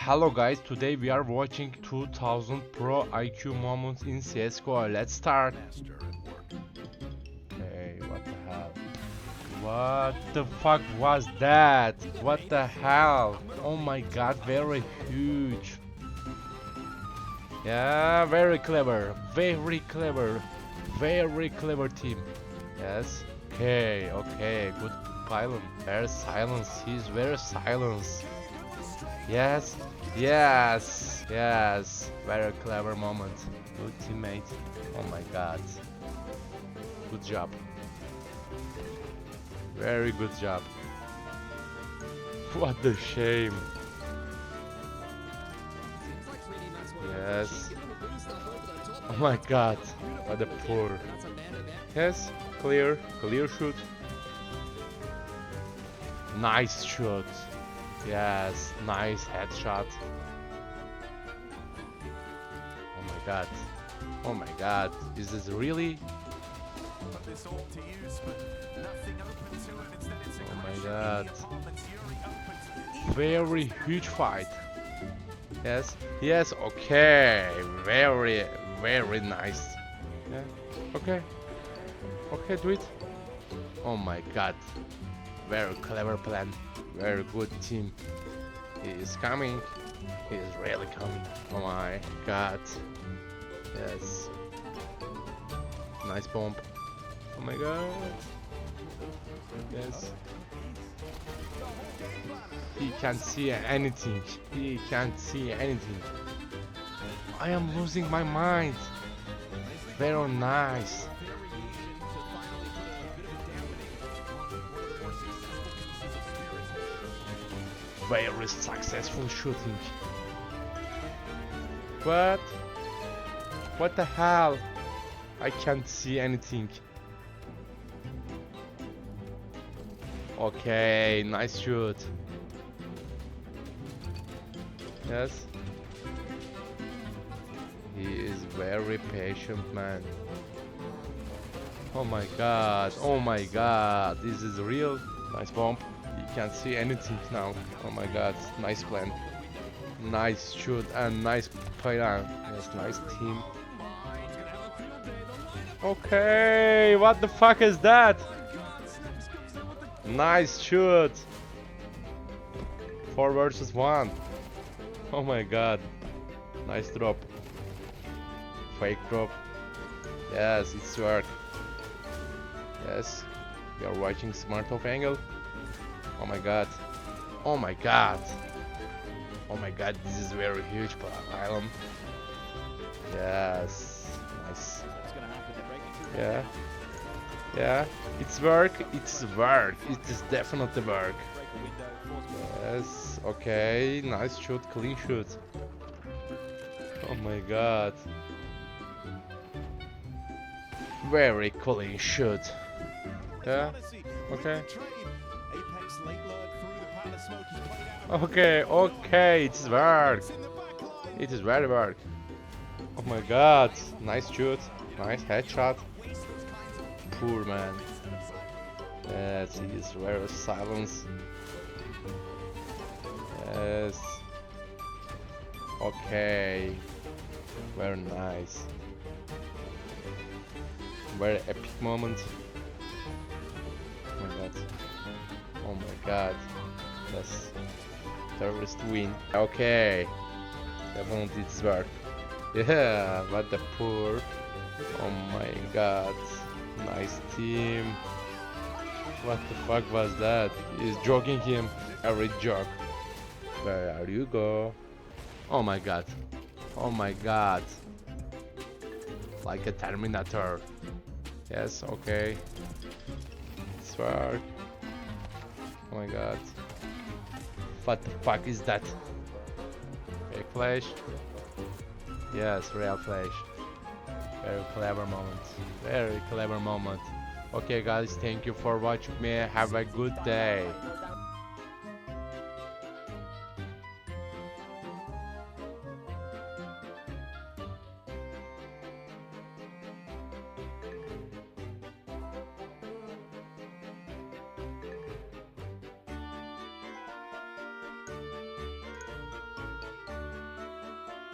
Hello guys, today we are watching 2000 Pro IQ moments in CSGO. Let's start. Hey, what the hell? What the fuck was that? What the hell? Oh my god, very huge. Yeah, very clever, very clever, very clever team. Yes. Okay, good pilot. Very silence. He's very silence. Yes, yes. Very clever moment. Good teammate. Oh my god. Good job. Very good job. What a shame. Yes. Oh my god. What a poor. Yes, clear shoot. Nice shot. Yes, nice headshot. Oh my god. Oh my god. Is this really? Oh my god. Very huge fight. Yes, okay. Very nice. Yeah. Okay, do it. Oh my god. Very clever plan. Very good team. He is coming. He is really coming. Oh my god. Yes. Nice bomb. Oh my god. Yes. He can't see anything. He can't see anything. I am losing my mind. Very nice. Very successful shooting. What the hell? I can't see anything. Okay, nice shoot. Yes. He is very patient man. Oh my god. This is real. Nice bomb. You can't see anything now. Oh my god, nice plan. Nice shoot and nice plan. Yes, nice team. Okay, what the fuck is that? Nice shoot. 4 versus 1. Oh my god. Nice drop. Fake drop. Yes, it's work. Yes, we are watching smart off angle. Oh my god. This is very huge Welome. Yes. Nice. Yeah. It's work. It is definitely work. Yes. Okay. Nice shoot. Clean shoot. Oh my god. Very clean shoot. Yeah. Okay. Okay, it is work. It is very work. Oh my god, nice shoot, nice headshot. Poor man. Yes, he is very silence. Yes. Okay. Very nice. Very epic moment. Oh my god. Yes. Terrorist win. Okay. Definitely it's work. Yeah, what the poor. Oh my god. Nice team. What the fuck was that? He's jogging him. Every jog. Where are you go? Oh my god. Like a Terminator. Yes, okay. It's work. Oh my god. What the fuck is that? Fake flash? Yes, real flash. Very clever moment. Okay guys, thank you for watching me. Have a good day.